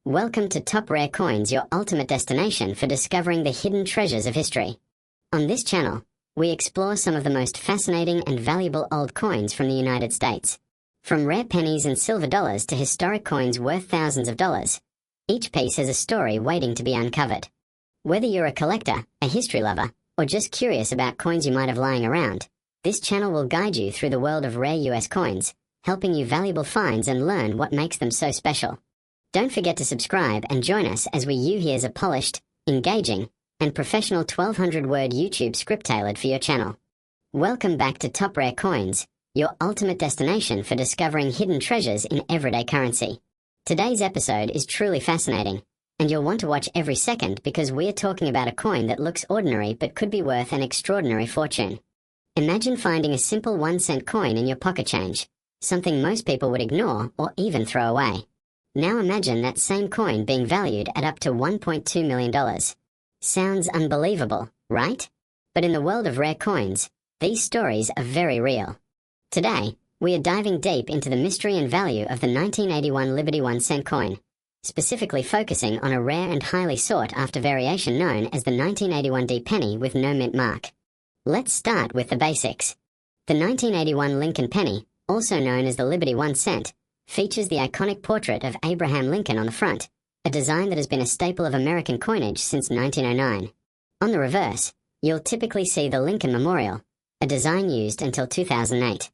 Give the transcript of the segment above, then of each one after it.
Welcome to Top Rare Coins, your ultimate destination for discovering the hidden treasures of history. On this channel, we explore some of the most fascinating and valuable old coins from the United States. From rare pennies and silver dollars to historic coins worth thousands of dollars, each piece has a story waiting to be uncovered. Whether you're a collector, a history lover, or just curious about coins you might have lying around, this channel will guide you through the world of rare US coins, helping you valuable finds and learn what makes them so special. Don't forget to subscribe and join us as you hear a polished, engaging, and professional 1200-word YouTube script tailored for your channel. Welcome back to Top Rare Coins, your ultimate destination for discovering hidden treasures in everyday currency. Today's episode is truly fascinating, and you'll want to watch every second because we're talking about a coin that looks ordinary but could be worth an extraordinary fortune. Imagine finding a simple 1-cent coin in your pocket change, something most people would ignore or even throw away. Now imagine that same coin being valued at up to $1.2 million. Sounds unbelievable, right? But in the world of rare coins, these stories are very real. Today, we are diving deep into the mystery and value of the 1981 Liberty 1-cent coin, specifically focusing on a rare and highly sought-after variation known as the 1981 D penny with no mint mark. Let's start with the basics. The 1981 Lincoln penny, also known as the Liberty 1 cent, features the iconic portrait of Abraham Lincoln on the front, a design that has been a staple of American coinage since 1909. On the reverse, you'll typically see the Lincoln Memorial, a design used until 2008.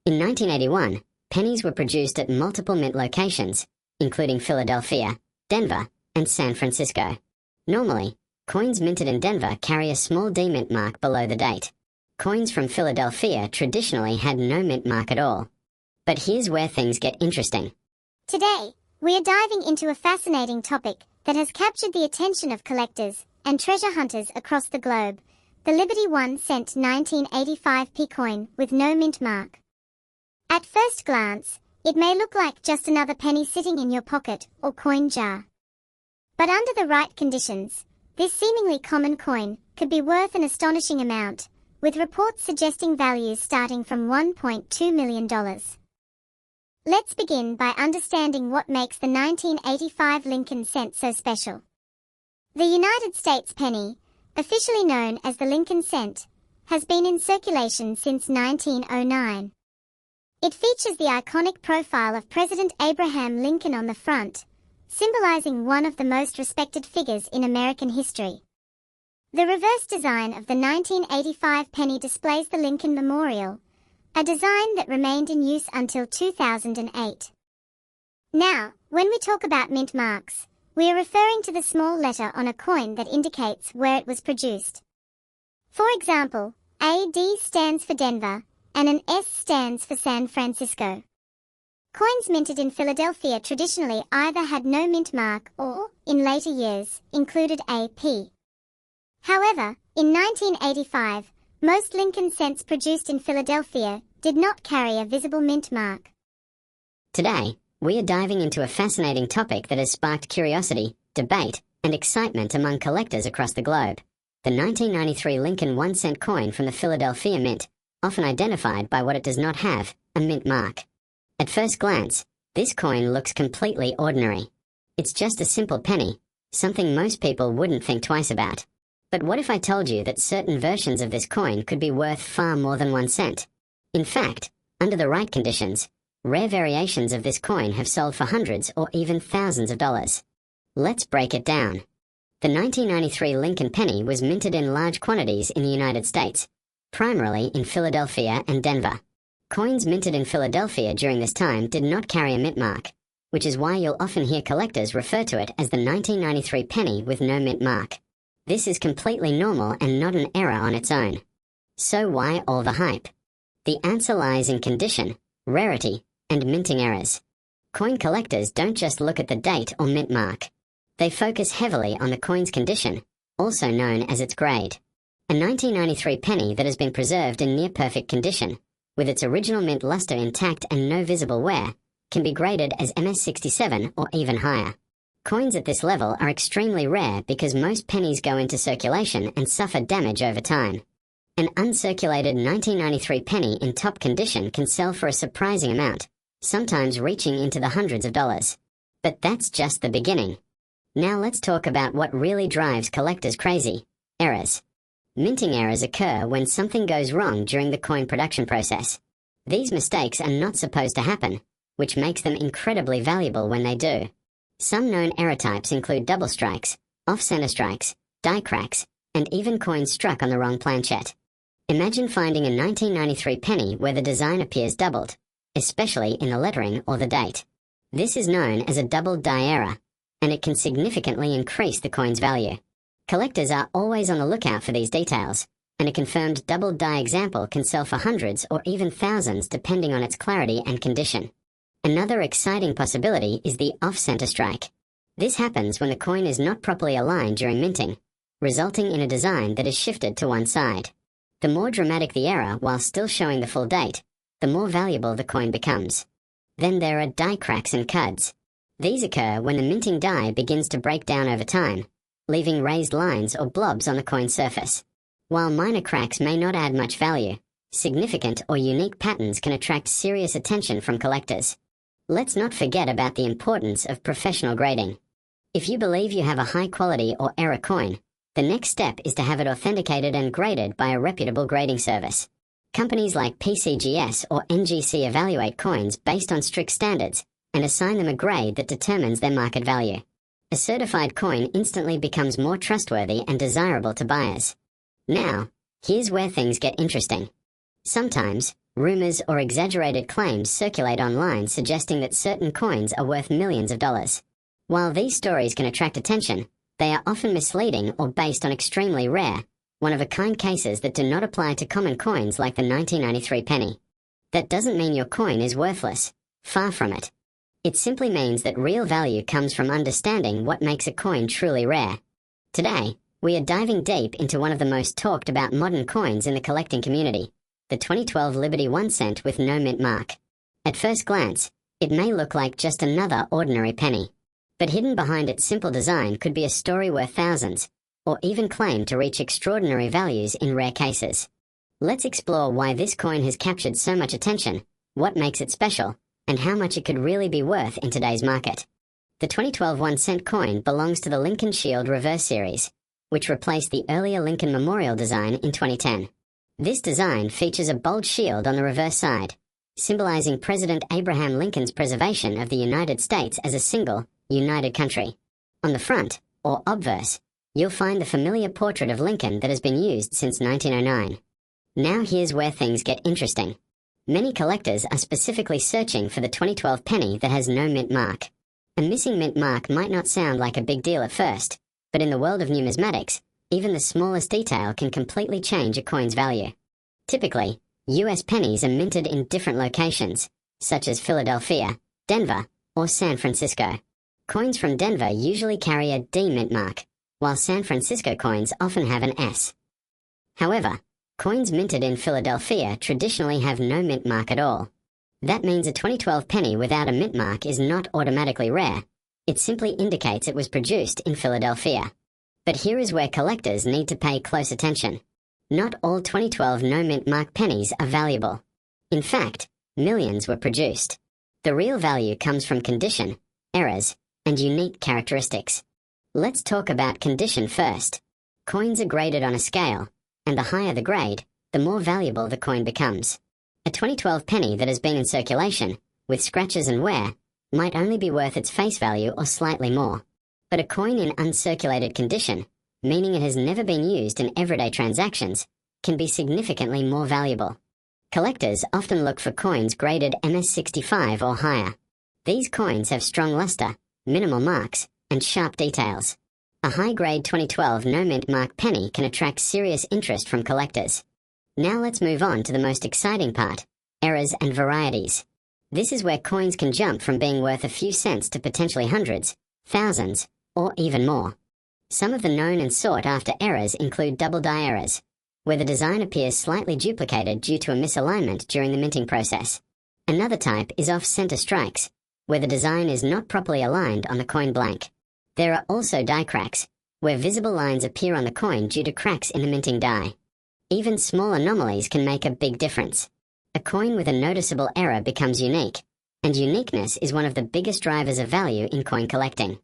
In 1981, pennies were produced at multiple mint locations, including Philadelphia, Denver, and San Francisco. Normally, coins minted in Denver carry a small D mint mark below the date. Coins from Philadelphia traditionally had no mint mark at all. But here's where things get interesting. Today, we are diving into a fascinating topic that has captured the attention of collectors and treasure hunters across the globe, the Liberty 1 cent 1985 P coin with no mint mark. At first glance, it may look like just another penny sitting in your pocket or coin jar. But under the right conditions, this seemingly common coin could be worth an astonishing amount, with reports suggesting values starting from $1.2 million. Let's begin by understanding what makes the 1985 Lincoln cent so special. The United States penny, officially known as the Lincoln cent, has been in circulation since 1909. It features the iconic profile of President Abraham Lincoln on the front, symbolizing one of the most respected figures in American history. The reverse design of the 1985 penny displays the Lincoln Memorial, a design that remained in use until 2008. Now, when we talk about mint marks, we are referring to the small letter on a coin that indicates where it was produced. For example, AD stands for Denver, and an S stands for San Francisco. Coins minted in Philadelphia traditionally either had no mint mark or, in later years, included AP. However, in 1985, most Lincoln cents produced in Philadelphia did not carry a visible mint mark. Today, we are diving into a fascinating topic that has sparked curiosity, debate, and excitement among collectors across the globe. The 1993 Lincoln 1-cent coin from the Philadelphia Mint, often identified by what it does not have, a mint mark. At first glance, this coin looks completely ordinary. It's just a simple penny, something most people wouldn't think twice about. But what if I told you that certain versions of this coin could be worth far more than 1 cent? In fact, under the right conditions, rare variations of this coin have sold for hundreds or even thousands of dollars. Let's break it down. The 1993 Lincoln penny was minted in large quantities in the United States, primarily in Philadelphia and Denver. Coins minted in Philadelphia during this time did not carry a mint mark, which is why you'll often hear collectors refer to it as the 1993 penny with no mint mark. This is completely normal and not an error on its own. So why all the hype? The answer lies in condition, rarity, and minting errors. Coin collectors don't just look at the date or mint mark. They focus heavily on the coin's condition, also known as its grade. A 1993 penny that has been preserved in near-perfect condition, with its original mint luster intact and no visible wear, can be graded as MS67 or even higher. Coins at this level are extremely rare because most pennies go into circulation and suffer damage over time. An uncirculated 1993 penny in top condition can sell for a surprising amount, sometimes reaching into the hundreds of dollars. But that's just the beginning. Now let's talk about what really drives collectors crazy: errors. Minting errors occur when something goes wrong during the coin production process. These mistakes are not supposed to happen, which makes them incredibly valuable when they do. Some known error types include double strikes, off-center strikes, die cracks, and even coins struck on the wrong planchet. Imagine finding a 1993 penny where the design appears doubled, especially in the lettering or the date. This is known as a double die error, and it can significantly increase the coin's value. Collectors are always on the lookout for these details, and a confirmed double die example can sell for hundreds or even thousands depending on its clarity and condition. Another exciting possibility is the off-center strike. This happens when the coin is not properly aligned during minting, resulting in a design that is shifted to one side. The more dramatic the error while still showing the full date, the more valuable the coin becomes. Then there are die cracks and cuds. These occur when the minting die begins to break down over time, leaving raised lines or blobs on the coin surface. While minor cracks may not add much value, significant or unique patterns can attract serious attention from collectors. Let's not forget about the importance of professional grading. If you believe you have a high-quality or error coin, the next step is to have it authenticated and graded by a reputable grading service. Companies like PCGS or NGC evaluate coins based on strict standards and assign them a grade that determines their market value. A certified coin instantly becomes more trustworthy and desirable to buyers. Now, here's where things get interesting. Sometimes, rumors or exaggerated claims circulate online suggesting that certain coins are worth millions of dollars. While these stories can attract attention, they are often misleading or based on extremely rare, one-of-a-kind cases that do not apply to common coins like the 1993 penny. That doesn't mean your coin is worthless. Far from it. It simply means that real value comes from understanding what makes a coin truly rare. Today, we are diving deep into one of the most talked about modern coins in the collecting community, the 2012 Liberty 1 cent with no mint mark. At first glance, it may look like just another ordinary penny. But hidden behind its simple design could be a story worth thousands, or even claim to reach extraordinary values in rare cases. Let's explore why this coin has captured so much attention, what makes it special, and how much it could really be worth in today's market. The 2012 1 cent coin belongs to the Lincoln Shield Reverse Series, which replaced the earlier Lincoln Memorial design in 2010. This design features a bold shield on the reverse side, symbolizing President Abraham Lincoln's preservation of the United States as a single, united country. On the front, or obverse, you'll find the familiar portrait of Lincoln that has been used since 1909. Now here's where things get interesting. Many collectors are specifically searching for the 2012 penny that has no mint mark. A missing mint mark might not sound like a big deal at first, but in the world of numismatics, even the smallest detail can completely change a coin's value. Typically, US pennies are minted in different locations, such as Philadelphia, Denver, or San Francisco. Coins from Denver usually carry a D mint mark, while San Francisco coins often have an S. However, coins minted in Philadelphia traditionally have no mint mark at all. That means a 2012 penny without a mint mark is not automatically rare. It simply indicates it was produced in Philadelphia. But here is where collectors need to pay close attention. Not all 2012 no mint mark pennies are valuable. In fact, millions were produced. The real value comes from condition, errors, and unique characteristics. Let's talk about condition first. Coins are graded on a scale, and the higher the grade, the more valuable the coin becomes. A 2012 penny that has been in circulation, with scratches and wear, might only be worth its face value or slightly more. But a coin in uncirculated condition, meaning it has never been used in everyday transactions, can be significantly more valuable. Collectors often look for coins graded MS65 or higher. These coins have strong luster, minimal marks, and sharp details. A high-grade 2012 no-mint mark penny can attract serious interest from collectors. Now let's move on to the most exciting part, errors and varieties. This is where coins can jump from being worth a few cents to potentially hundreds, thousands, or even more. Some of the known and sought-after errors include double die errors, where the design appears slightly duplicated due to a misalignment during the minting process. Another type is off-center strikes, where the design is not properly aligned on the coin blank. There are also die cracks, where visible lines appear on the coin due to cracks in the minting die. Even small anomalies can make a big difference. A coin with a noticeable error becomes unique, And uniqueness is one of the biggest drivers of value in coin collecting.